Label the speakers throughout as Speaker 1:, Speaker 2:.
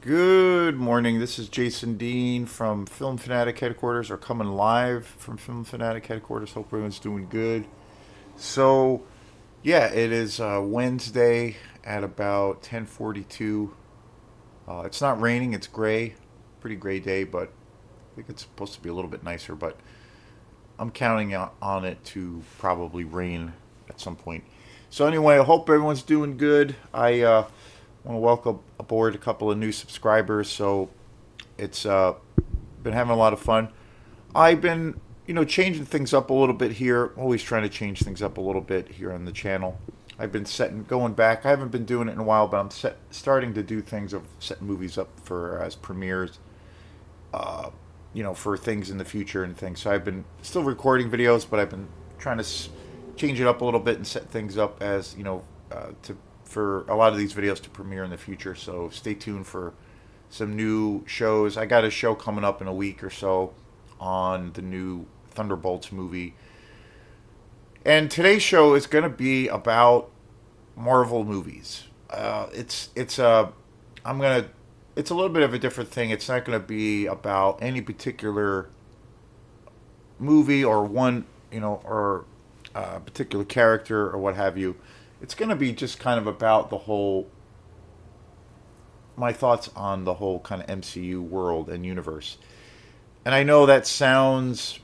Speaker 1: Good morning. This is Jason Dean from Film Fanatic Headquarters, or coming live from Film Fanatic Headquarters. Hope everyone's doing good. So, yeah, it is Wednesday at about 10:42. It's not raining. It's gray. Pretty gray day, but I think it's supposed to be a little bit nicer. But I'm counting on it to probably rain at some point. So anyway, I hope everyone's doing good. I want to welcome aboard a couple of new subscribers. So it's been having a lot of fun. I've been, changing things up a little bit here. Always trying to change things up a little bit here on the channel. I've been going back. I haven't been doing it in a while, but starting to do things of setting movies up for as premieres, for things in the future and things. So I've been still recording videos, but I've been trying to change it up a little bit and set things up as, to for a lot of these videos to premiere in the future. So stay tuned for some new shows. I got a show coming up in a week or so on the new Thunderbolts movie. And today's show is going to be about Marvel movies. I'm gonna it's a little bit of a different thing. It's not going to be about any particular movie or one, or a particular character or what have you. It's going to be just kind of about the whole, my thoughts on the whole kind of MCU world and universe. And I know that sounds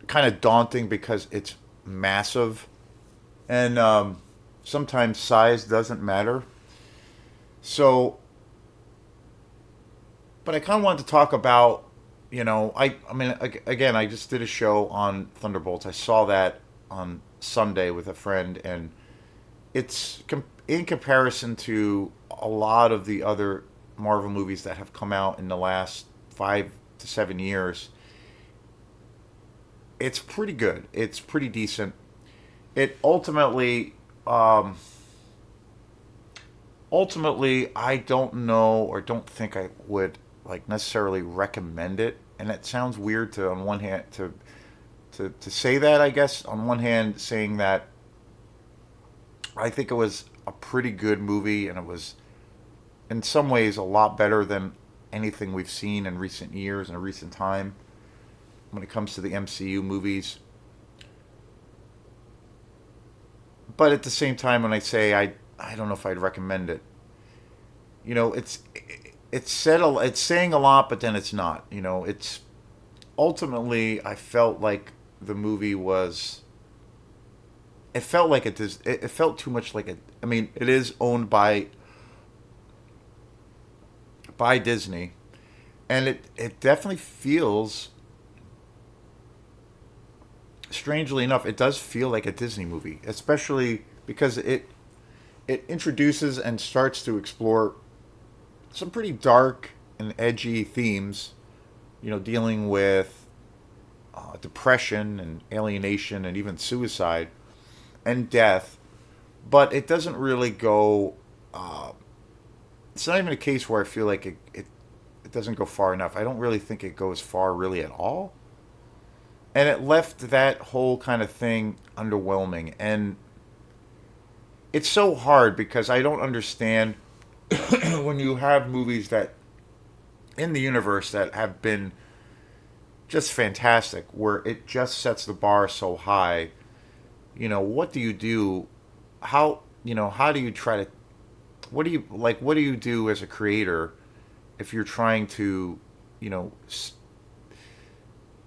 Speaker 1: kind of daunting because it's massive, and sometimes size doesn't matter. So, but I kind of wanted to talk about, I mean, again, I just did a show on Thunderbolts. I saw that on Sunday with a friend, and it's in comparison to a lot of the other Marvel movies that have come out in the last 5 to 7 years. It's pretty good. It's pretty decent. It ultimately, I don't know or don't think I would like necessarily recommend it. And it sounds weird to on one hand to say that, I guess. On one hand, saying that I think it was a pretty good movie, and it was in some ways a lot better than anything we've seen in recent years and a recent time when it comes to the MCU movies. But at the same time, when I say I don't know if I'd recommend it. It's saying a lot, but then it's not. It's ultimately, I felt like the movie was. It felt like it felt too much like a. I mean, it is owned by Disney, and it definitely feels. Strangely enough, it does feel like a Disney movie, especially because it introduces and starts to explore some pretty dark and edgy themes, dealing with depression and alienation and even suicide and death. But it doesn't really go. It's not even a case where I feel like it doesn't go far enough. I don't really think it goes far really at all. And it left that whole kind of thing underwhelming. And it's so hard because I don't understand when you have movies that in the universe that have been just fantastic, where it just sets the bar so high. What do you do? How do you try to? What do you like? What do you do as a creator if you're trying to, you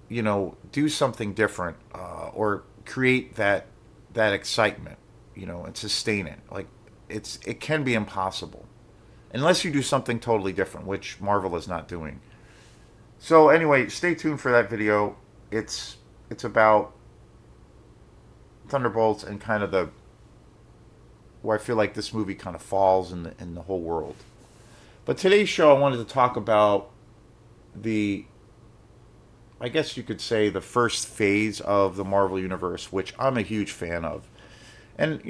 Speaker 1: know, do something different, or create that excitement, and sustain it? Like it can be impossible unless you do something totally different, which Marvel is not doing. So anyway, stay tuned for that video. It's about Thunderbolts and kind of the where I feel like this movie kind of falls in the whole world. But today's show, I wanted to talk about the, I guess you could say, the first phase of the Marvel Universe, which I'm a huge fan of. And,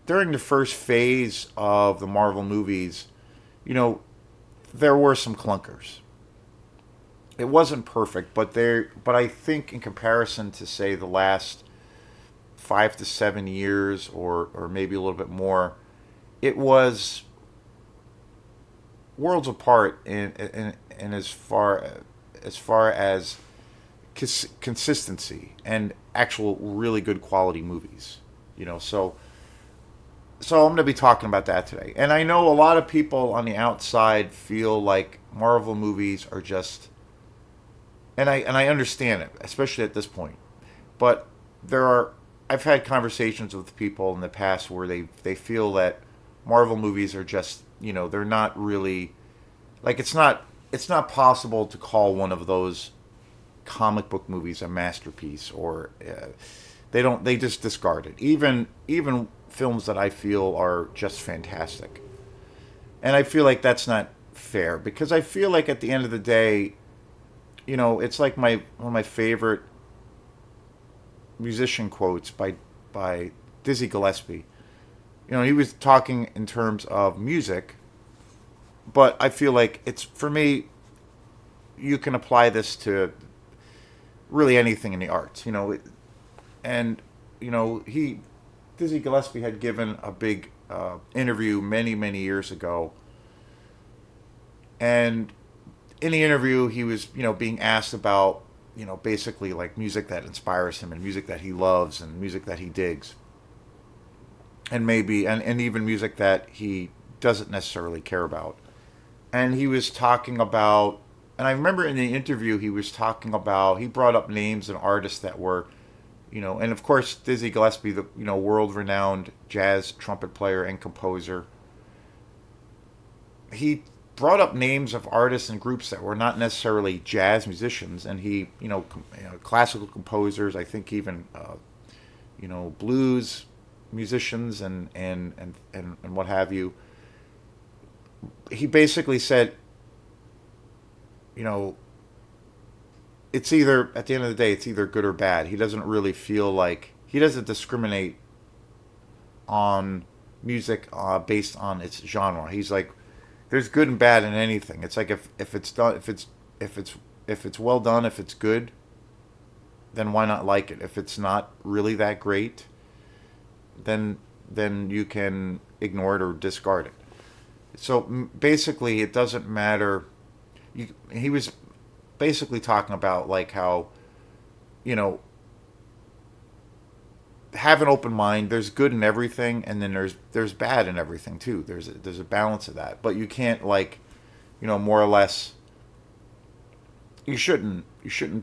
Speaker 1: during the first phase of the Marvel movies, you know, there were some clunkers. It wasn't perfect, but I think in comparison to, say, the last 5 to 7 years, or maybe a little bit more, it was worlds apart in as far as consistency and actual really good quality movies. So I'm going to be talking about that today. And I know a lot of people on the outside feel like Marvel movies are just, and I understand it, especially at this point. But there are I've had conversations with people in the past where they feel that Marvel movies are just, they're not really, like, it's not possible to call one of those comic book movies a masterpiece, or they just discard it. Even films that I feel are just fantastic. And I feel like that's not fair, because I feel like at the end of the day, it's like my one of my favorite musician quotes by Dizzy Gillespie. He was talking in terms of music, but I feel like it's, for me, you can apply this to really anything in the arts. And he Dizzy Gillespie had given a big interview many years ago, and in the interview he was being asked about basically like music that inspires him and music that he loves and music that he digs, and maybe and even music that he doesn't necessarily care about. And he was talking about, and I remember in the interview he was talking about, he brought up names and artists that were, and of course Dizzy Gillespie, the world renowned jazz trumpet player and composer. He brought up names of artists and groups that were not necessarily jazz musicians, and he, classical composers, I think even, blues musicians and what have you. He basically said, you know, it's either, at the end of the day, it's either good or bad. He doesn't really feel like, he doesn't discriminate on music based on its genre. He's like, there's good and bad in anything. It's like, if it's done, if it's well done, if it's good, then why not like it? If it's not really that great, then you can ignore it or discard it. So basically, it doesn't matter. He was basically talking about like how, you know, have an open mind. There's good in everything, and then there's bad in everything too. There's a balance of that, but you can't, like, more or less. You shouldn't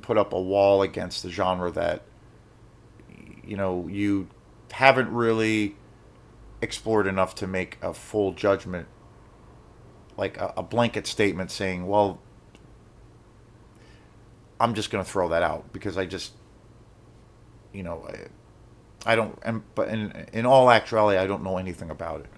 Speaker 1: put up a wall against the genre that you haven't really explored enough to make a full judgment, like a blanket statement saying, well, I'm just going to throw that out because I just, I don't, but in all actuality, I don't know anything about it.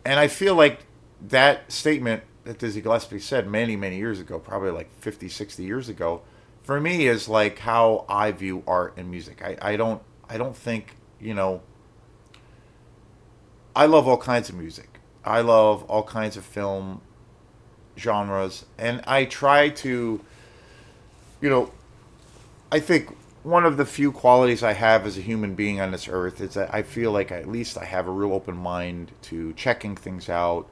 Speaker 1: And I feel like that statement that Dizzy Gillespie said many years ago, probably like 50, 60 years ago, for me is like how I view art and music. I don't think, I love all kinds of music. I love all kinds of film genres, and I try to, you know, I think one of the few qualities I have as a human being on this earth is that I feel like at least I have a real open mind to checking things out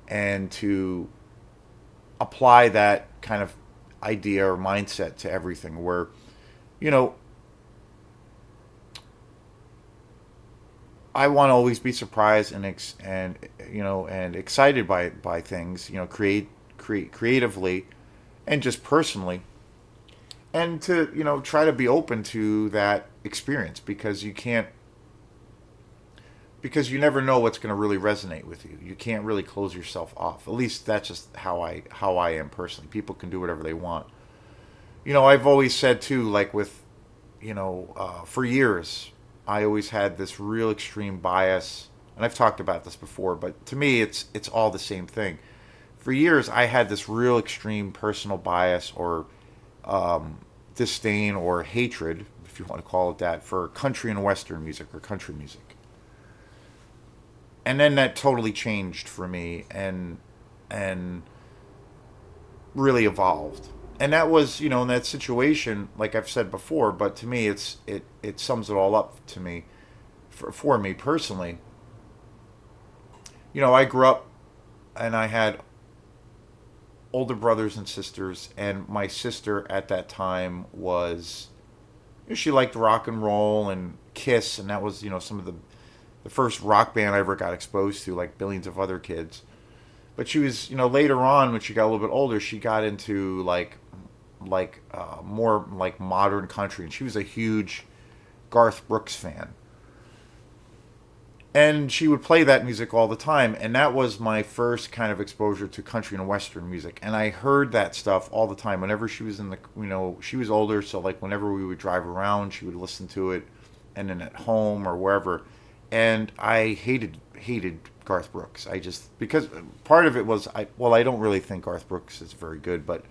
Speaker 1: and to apply that kind of idea or mindset to everything where, you know, I want to always be surprised and excited by things, creatively and just personally, and to try to be open to that experience, because you never know what's going to really resonate with you. You can't really close yourself off. At least that's just how I am personally. People can do whatever they want. I've always said too, like with, for years, I always had this real extreme bias, and I've talked about this before, but to me, it's all the same thing. For years, I had this real extreme personal bias or disdain or hatred, if you want to call it that, for country and western music or country music. And then that totally changed for me and really evolved. And that was, in that situation, like I've said before, but to me, it sums it all up to me, for me personally. I grew up and I had older brothers and sisters, and my sister at that time was, she liked rock and roll and Kiss, and that was, some of the first rock band I ever got exposed to, like billions of other kids. But she was, later on when she got a little bit older, she got into more like modern country, and she was a huge Garth Brooks fan. And she would play that music all the time, and that was my first kind of exposure to country and western music. And I heard that stuff all the time whenever she was in the, she was older, so like whenever we would drive around, she would listen to it, and then at home or wherever. And I hated Garth Brooks. I just, because part of it was, I don't really think Garth Brooks is very good, but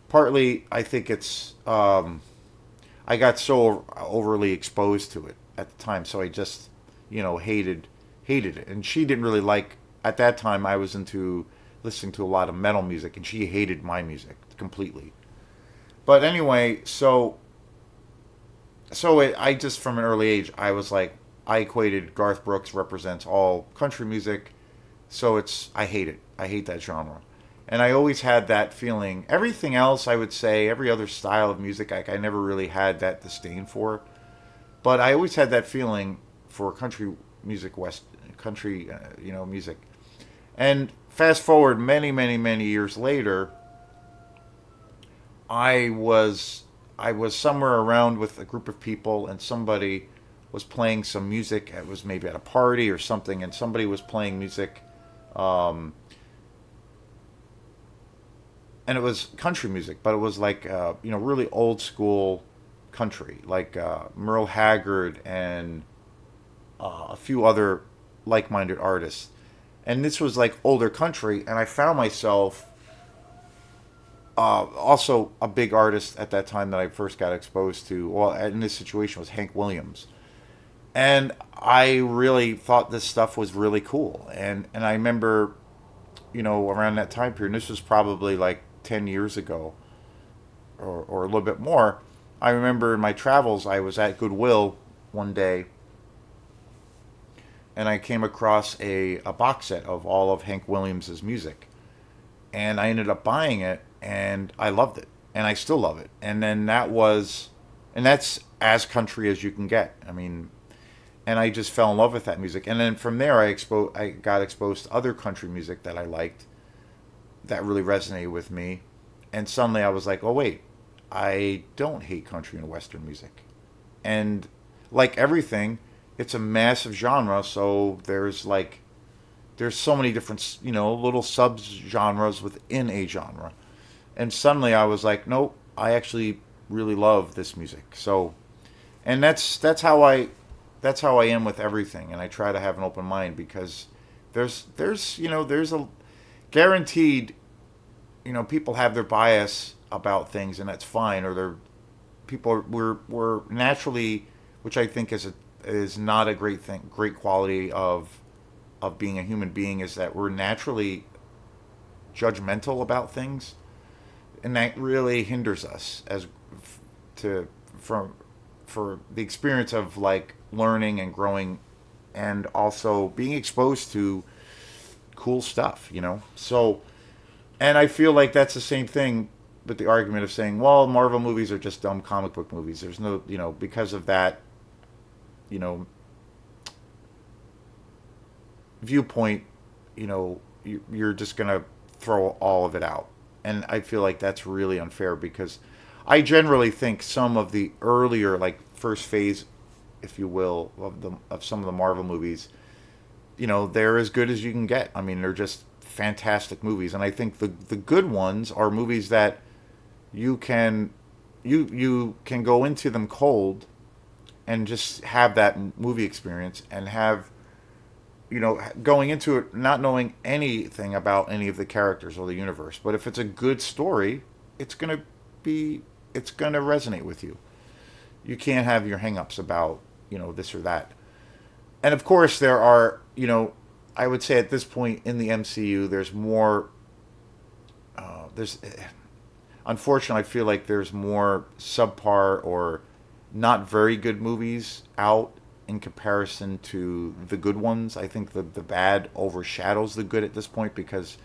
Speaker 1: partly I think it's, I got so overly exposed to it at the time, so I just, hated it. And she didn't really like, at that time I was into listening to a lot of metal music, and she hated my music completely. But anyway, I just, from an early age, I was like, I equated Garth Brooks represents all country music, so I hate it. I hate that genre. And I always had that feeling. Everything else, I would say, every other style of music, I never really had that disdain for. But I always had that feeling for country music, country, music. And fast forward many, many, many years later, I was I was somewhere around with a group of people, and somebody was playing some music. It was maybe at a party or something, and somebody was playing music, um, and it was country music, but it was like really old school country, like Merle Haggard and a few other like-minded artists. And this was like older country, and I found myself also a big artist at that time that I first got exposed to. Well, in this situation was Hank Williams, and I really thought this stuff was really cool. And I remember, around that time period, and this was probably like 10 years ago, or a little bit more. I remember in my travels, I was at Goodwill one day, and I came across a box set of all of Hank Williams's music, and I ended up buying it, and I loved it, and I still love it. And that's as country as you can get. I mean, and I just fell in love with that music, and then from there, I got exposed to other country music that I liked, that really resonated with me, and suddenly I was like, oh wait, I don't hate country and western music, and like everything, it's a massive genre, so there's so many different little sub genres within a genre. And suddenly I was like, nope, I actually really love this music. So, and that's how I am with everything, and I try to have an open mind, because there's a guaranteed, people have their bias about things, and that's fine, or they're people we're naturally, which I think is not a great quality of being a human being, is that we're naturally judgmental about things, and that really hinders us as to from for the experience of like learning and growing, and also being exposed to cool stuff. So, and I feel like that's the same thing with the argument of saying, well, Marvel movies are just dumb comic book movies. There's no, because of that, you know viewpoint, you're just gonna throw all of it out. And I feel like that's really unfair, because I generally think some of the earlier, like first phase, if you will, of some of the Marvel movies, they're as good as you can get. I mean, they're just fantastic movies, and I think the good ones are movies that you can you can go into them cold and just have that movie experience, and have going into it not knowing anything about any of the characters or the universe. But if it's a good story, it's gonna it's gonna resonate with you. You can't have your hangups about this or that. And of course, there are I would say at this point in the MCU, there's more. There's Unfortunately, I feel like there's more subpar or not very good movies out, in comparison to the good ones. I think the bad overshadows the good at this point because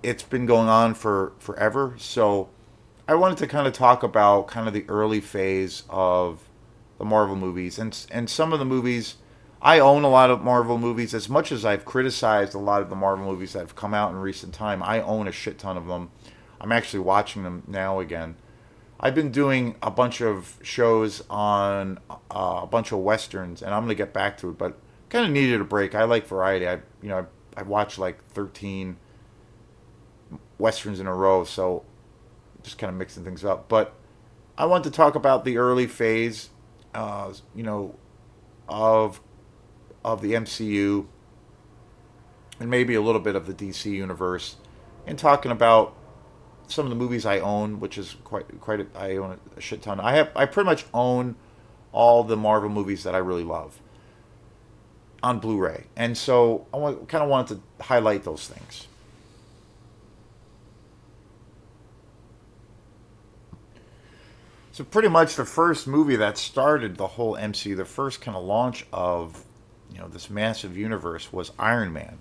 Speaker 1: it's been going on for forever. So I wanted to kind of talk about kind of the early phase of the Marvel movies and some of the movies. I own a lot of Marvel movies. As much as I've criticized a lot of the Marvel movies that have come out in recent time, I own a shit ton of them. I'm actually watching them now again. I've been doing a bunch of shows on a bunch of westerns, and I'm gonna get back to it. But kind of needed a break. I like variety. I watched like 13 westerns in a row, so just kind of mixing things up. But I want to talk about the early phase, you know, of the MCU and maybe a little bit of the DC universe, and talking about some of the movies I own, which is I own a shit ton. I pretty much own all the Marvel movies that I really love on Blu-ray, and so kind of wanted to highlight those things. So pretty much the first movie that started the whole MCU, the first kind of launch of this massive universe was Iron Man,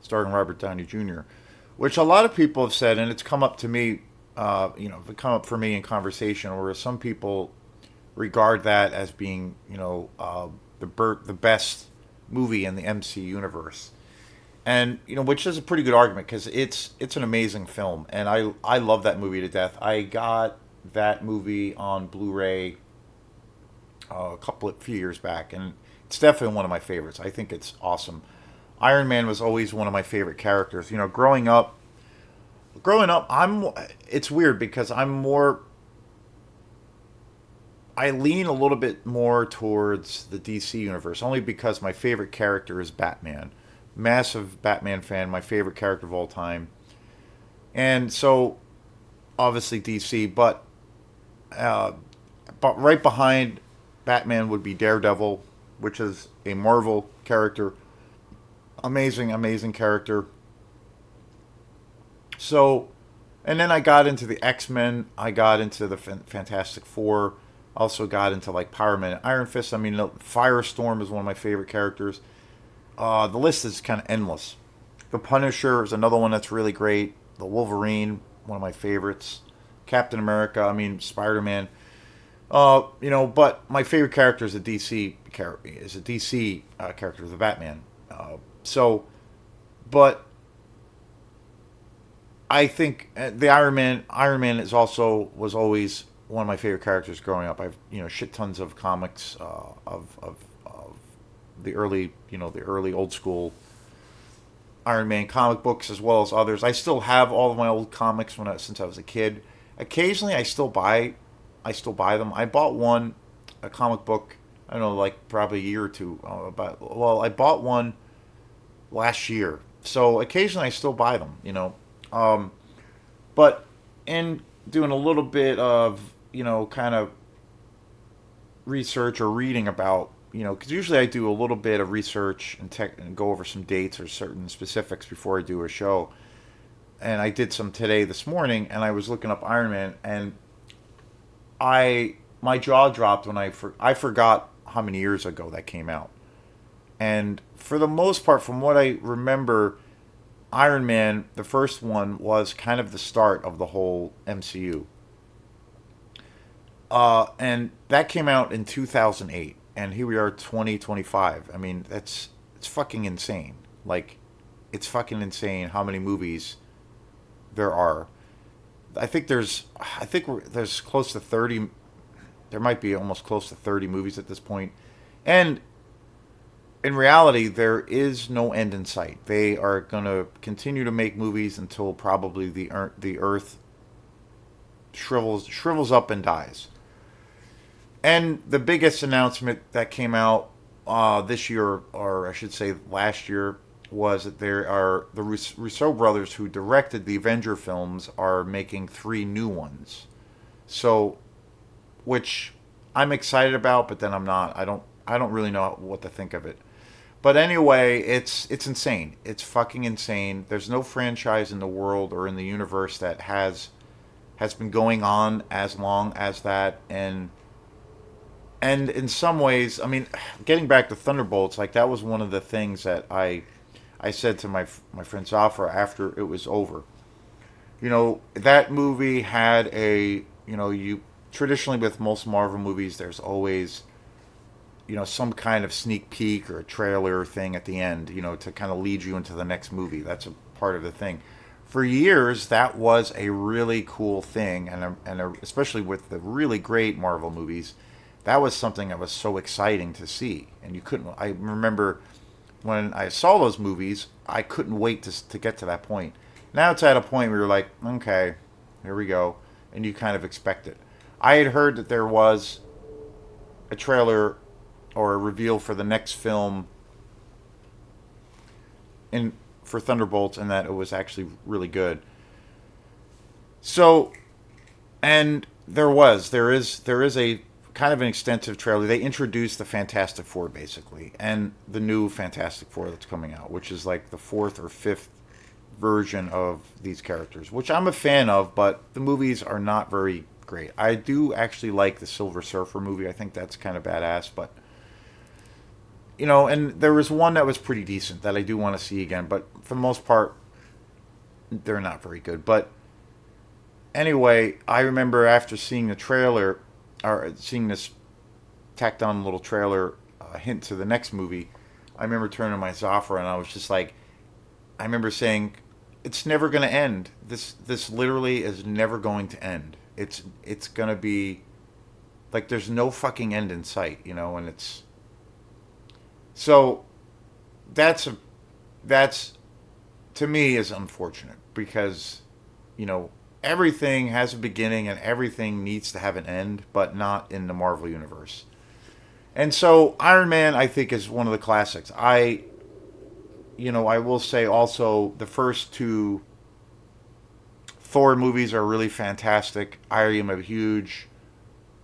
Speaker 1: starring Robert Downey Jr., which a lot of people have said, and it's come up to me, it come up for me in conversation, where some people regard that as being, the best movie in the MC universe, and which is a pretty good argument because it's an amazing film, and I love that movie to death. I got that movie on Blu-ray a few years back, and it's definitely one of my favorites. I think it's awesome. Iron Man was always one of my favorite characters. Growing up, it's weird because I lean a little bit more towards the DC universe, only because my favorite character is Batman. Massive Batman fan, my favorite character of all time. And so, obviously DC, but right behind Batman would be Daredevil, which is a Marvel character. Amazing, amazing character. So, and then I got into the X-Men. I got into the Fantastic Four. Also got into like Power Man and Iron Fist. I mean, Firestorm is one of my favorite characters. The list is kind of endless. The Punisher is another one that's really great. The Wolverine, one of my favorites. Captain America. I mean, Spider-Man. But my favorite character is a DC character. Character, the Batman. So, but I think the Iron Man was always one of my favorite characters growing up. I've shit tons of comics of the early old school Iron Man comic books as well as others. I still have all of my old comics since I was a kid. Occasionally, I still buy them. I bought a comic book. I don't know, like probably a year or two. I bought one last year, so occasionally I still buy them. But in doing a little bit of kind of research or reading about because usually I do a little bit of research and go over some dates or certain specifics before I do a show. And I did some today this morning, and I was looking up Iron Man, and my jaw dropped when I forgot how many years ago that came out. And for the most part, from what I remember, Iron Man, the first one, was kind of the start of the whole MCU. And that came out in 2008, and here we are, 2025. I mean, it's fucking insane. Like, it's fucking insane how many movies there are. There's close to 30. There might be almost close to 30 movies at this point, and in reality, there is no end in sight. They are going to continue to make movies until probably the Earth shrivels up and dies. And the biggest announcement that came out this year, or I should say last year, was that there are the Russo brothers who directed the Avenger films are making 3 new ones. So, which I'm excited about, but then I'm not. I don't really know what to think of it. But anyway, it's insane. It's fucking insane. There's no franchise in the world or in the universe that has been going on as long as that, and And in some ways, I mean, getting back to Thunderbolts, like that was one of the things that I said to my friend Zafra after it was over. You know, that movie had a, you traditionally with most Marvel movies, there's always, some kind of sneak peek or a trailer thing at the end, to kind of lead you into the next movie. That's a part of the thing. For years, that was a really cool thing, especially with the really great Marvel movies, that was something that was so exciting to see. And you couldn't. I remember when I saw those movies, I couldn't wait to get to that point. Now it's at a point where you're like, okay, here we go, and you kind of expect it. I had heard that there was a trailer or a reveal for the next film in for Thunderbolts, and that it was actually really good. So, and there is a kind of an extensive trailer. They introduced the Fantastic Four basically, and the new Fantastic Four that's coming out, which is like the fourth or fifth version of these characters, which I'm a fan of, but the movies are not very great. I do actually like the Silver Surfer movie. I think that's kind of badass, but and there was one that was pretty decent that I do want to see again, but for the most part, they're not very good. But anyway, I remember after seeing the trailer, or seeing this tacked on little trailer hint to the next movie, I remember turning to my Zafra and I was just like, I remember saying, "It's never going to end. This literally is never going to end. It's going to be like there's no fucking end in sight, and it's so that's a that's to me is unfortunate because you know everything has a beginning and everything needs to have an end, but not in the Marvel universe. And so Iron Man, I think, is one of the classics. I will say also the first two Thor movies are really fantastic. I am a huge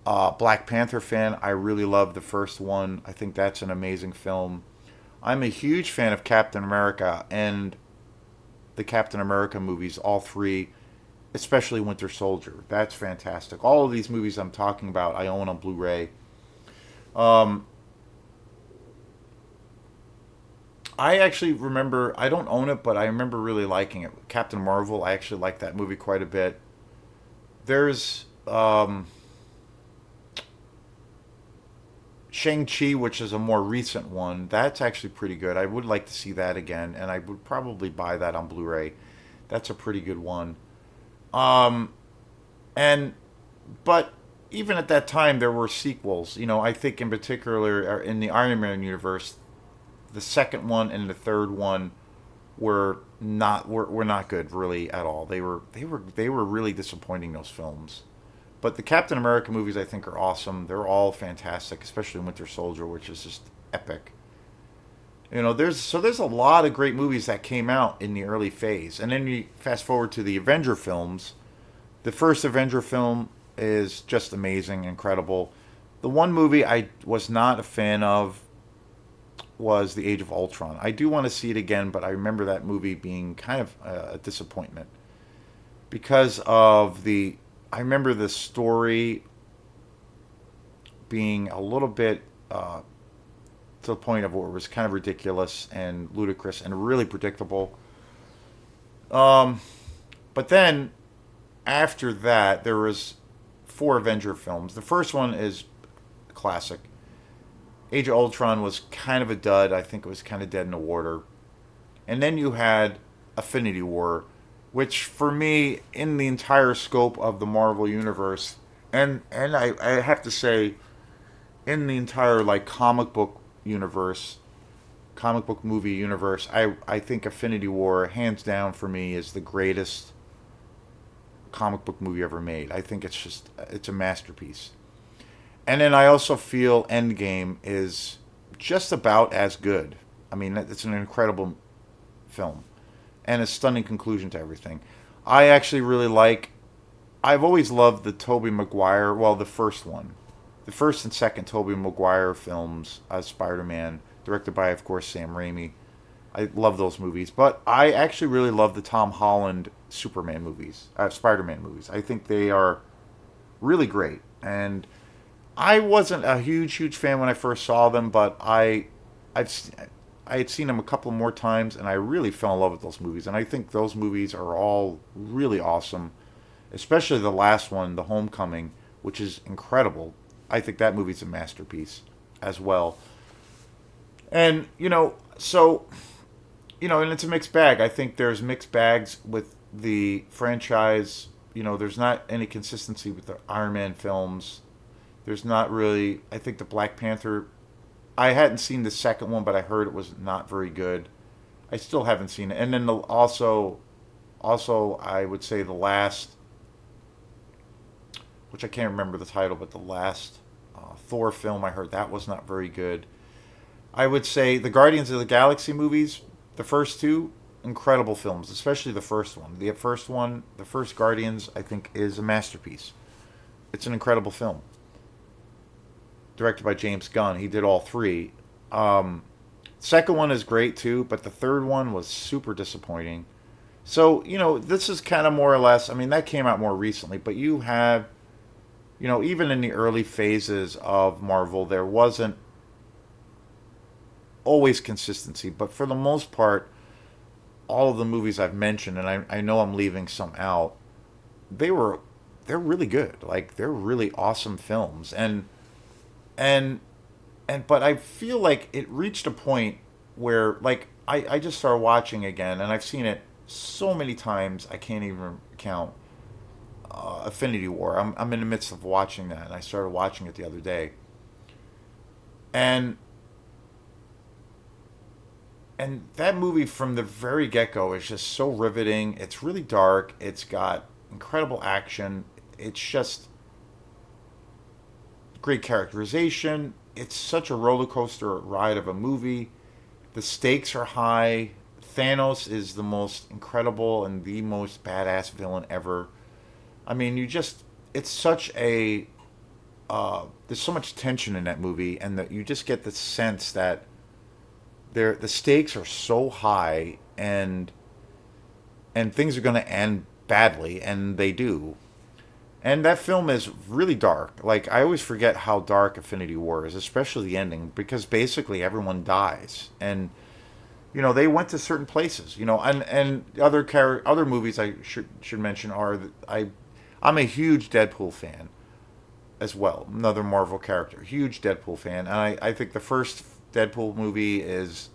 Speaker 1: Black Panther fan. I really love the first one. I think that's an amazing film. I'm a huge fan of Captain America and the Captain America movies, all three, especially Winter Soldier. That's fantastic. All of these movies I'm talking about, I own on Blu-ray. Um, I actually remember, I don't own it, but I remember really liking it. Captain Marvel, I actually like that movie quite a bit. There's Shang-Chi, which is a more recent one. That's actually pretty good. I would like to see that again, and I would probably buy that on Blu-ray. That's a pretty good one. Um, and but even at that time, there were sequels. I think in particular in the Iron Man universe, the second one and the third one were not good really at all. They were really disappointing, those films. But the Captain America movies I think are awesome. They're all fantastic, especially Winter Soldier, which is just epic. There's a lot of great movies that came out in the early phase. And then you fast forward to the Avenger films. The first Avenger film is just amazing, incredible. The one movie I was not a fan of was The Age of Ultron. I do want to see it again, but I remember that movie being kind of a disappointment because of the. I remember the story being a little bit to the point of where it was kind of ridiculous and ludicrous and really predictable. Um, but then after that, there was four Avenger films. The first one is classic. Age of Ultron was kind of a dud. I think it was kind of dead in the water. And then you had Affinity War, which for me, in the entire scope of the Marvel universe, and I have to say, in the entire like comic book movie universe, I think Affinity War, hands down for me, is the greatest comic book movie ever made. I think it's a masterpiece. And then I also feel Endgame is just about as good. I mean, it's an incredible film and a stunning conclusion to everything. I actually really like. I've always loved the Tobey Maguire. Well, the first one, the first and second Tobey Maguire films as Spider-Man, directed by, of course, Sam Raimi. I love those movies, but I actually really love the Tom Holland Spider-Man movies. I think they are really great, and I wasn't a huge fan when I first saw them, but I've s- I had seen them a couple more times, and I really fell in love with those movies. And I think those movies are all really awesome, especially the last one, The Homecoming, which is incredible. I think that movie's a masterpiece as well. And and it's a mixed bag. I think there's mixed bags with the franchise. There's not any consistency with the Iron Man films. There's not really. I think the Black Panther. I hadn't seen the second one, but I heard it was not very good. I still haven't seen it. And then also, I would say the last, which I can't remember the title, but the last Thor film I heard that was not very good. I would say the Guardians of the Galaxy movies, the first two, incredible films, especially the first one. The first one, the first Guardians, I think is a masterpiece. It's an incredible film, directed by James Gunn. He did all three. Second one is great too, but the third one was super disappointing. So, this is kind of more or less, I mean, that came out more recently, but you have, even in the early phases of Marvel, there wasn't always consistency, but for the most part, all of the movies I've mentioned, and I know I'm leaving some out, they were they're really good. Like they're really awesome films, and but I feel like it reached a point where like I just started watching again, and I've seen it so many times I can't even count. Affinity War. I'm in the midst of watching that, and I started watching it the other day, and that movie from the very get go is just so riveting. It's really dark. It's got incredible action. It's just great characterization. It's such a roller coaster ride of a movie. The stakes are high. Thanos is the most incredible and the most badass villain ever. I mean, it's such a, there's so much tension in that movie, and that you just get the sense that the stakes are so high, and things are going to end badly, and they do. And that film is really dark. Like I always forget how dark Infinity War is, especially the ending, because basically everyone dies, and they went to certain places. And other movies I should mention are I'm a huge Deadpool fan as well. Another Marvel character, huge Deadpool fan, and I think the first Deadpool movie is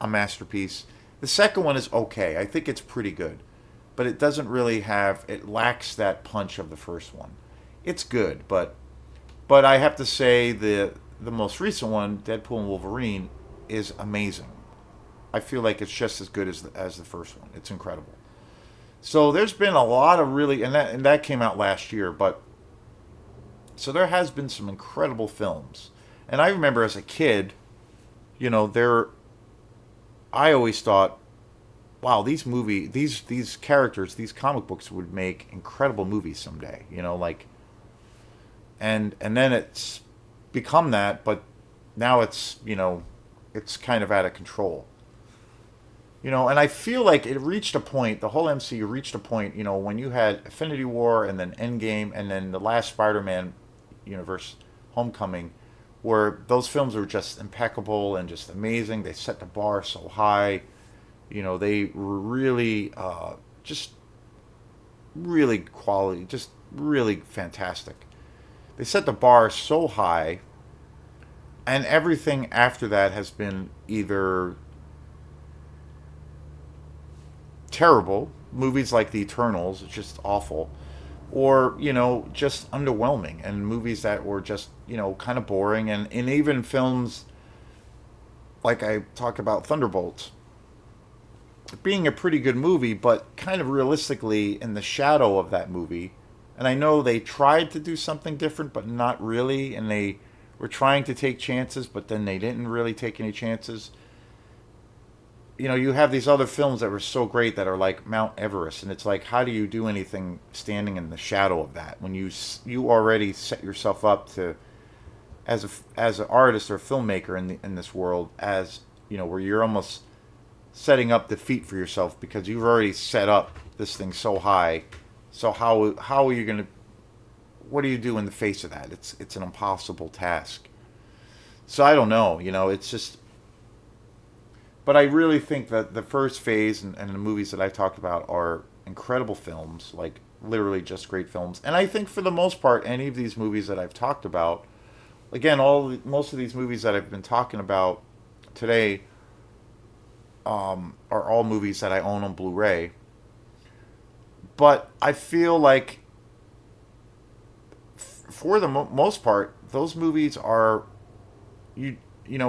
Speaker 1: a masterpiece. The second one is okay. I think it's pretty good, but it doesn't really have. It lacks that punch of the first one. It's good, but I have to say the most recent one, Deadpool and Wolverine, is amazing. I feel like it's just as good as the first one. It's incredible. So there's been a lot of really, and that came out last year, but so there has been some incredible films. And I remember as a kid, there I always thought, wow, these characters, these comic books would make incredible movies someday. Like, and then it's become that, but now it's kind of out of control. And I feel like it reached a point. The whole MCU reached a point. When you had Infinity War and then Endgame and then the last Spider-Man universe, Homecoming, where those films were just impeccable and just amazing. They set the bar so high. They were really, just really quality, just really fantastic. They set the bar so high, and everything after that has been either terrible, movies like The Eternals, it's just awful, or just underwhelming, and movies that were just kind of boring, and even films like I talk about Thunderbolts being a pretty good movie, but kind of realistically in the shadow of that movie. And I know they tried to do something different, but not really, and they were trying to take chances, but then they didn't really take any chances. You have these other films that were so great that are like Mount Everest, and it's like, how do you do anything standing in the shadow of that when you already set yourself up to as an artist or filmmaker in this world, as where you're almost setting up defeat for yourself because you've already set up this thing so high. So how are you going to what do you do in the face of that? It's an impossible task. So I don't know. It's just. But I really think that the first phase and the movies that I talked about are incredible films, like literally just great films. And I think for the most part, any of these movies that I've talked about, again, most of these movies that I've been talking about today, are all movies that I own on Blu-ray. But I feel like, for the most part, those movies are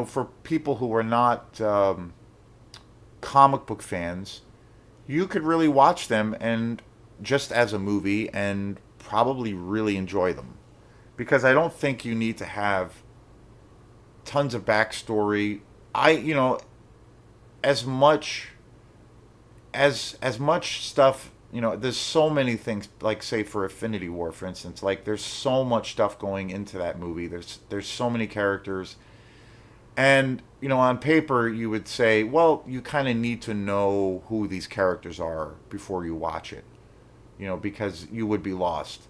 Speaker 1: for people who are not comic book fans, you could really watch them and just as a movie and probably really enjoy them, because I don't think you need to have tons of backstory. I as much as much stuff. There's so many things, like say for Infinity War, for instance. Like there's so much stuff going into that movie. There's so many characters, and on paper you would say, well, you kind of need to know who these characters are before you watch it, because you would be lost.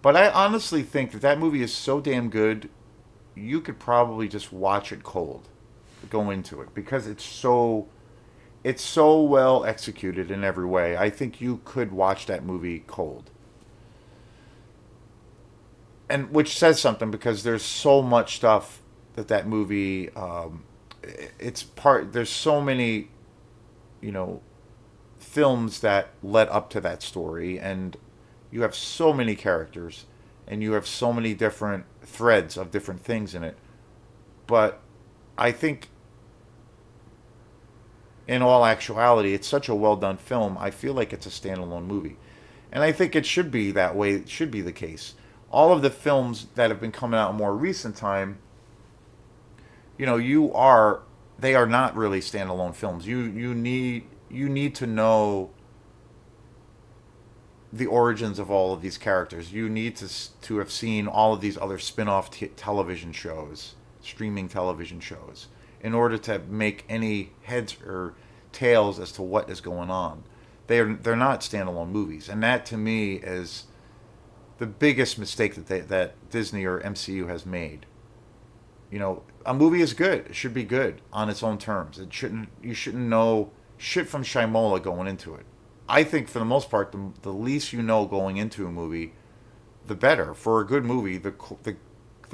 Speaker 1: But I honestly think that that movie is so damn good, you could probably just watch it cold, go into it, because it's so well executed in every way. I think you could watch that movie cold. And which says something, because there's so much stuff that movie, it's part there's so many, you know, films that led up to that story, and you have so many characters, and you have so many different threads of different things in it. But I think, in all actuality, it's such a well done film. I feel like it's a standalone movie. And I think it should be that way. It should be the case. All of the films that have been coming out in more recent time, they are not really standalone films. You need to know the origins of all of these characters. You need to have seen all of these other spin-off television shows, streaming television shows, in order to make any heads or tails as to what is going on. They're not standalone movies, and that to me is the biggest mistake that Disney or MCU has made. A movie is good. It should be good on its own terms. You shouldn't know shit from Shymola going into it. I think for the most part, the least you know going into a movie, the better. For a good movie, the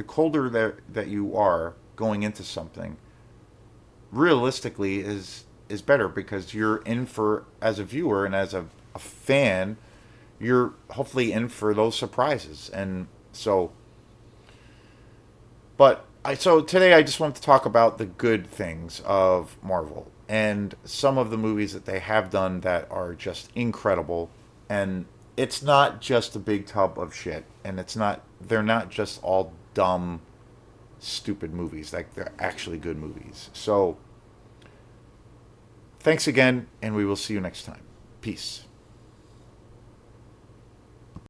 Speaker 1: colder that you are going into something, realistically is better, because you're in for, as a viewer and as a fan, you're hopefully in for those surprises. And so, so today I just wanted to talk about the good things of Marvel and some of the movies that they have done that are just incredible. And it's not just a big tub of shit, and they're not just all dumb, stupid movies. Like, they're actually good movies. So thanks again, and we will see you next time. Peace.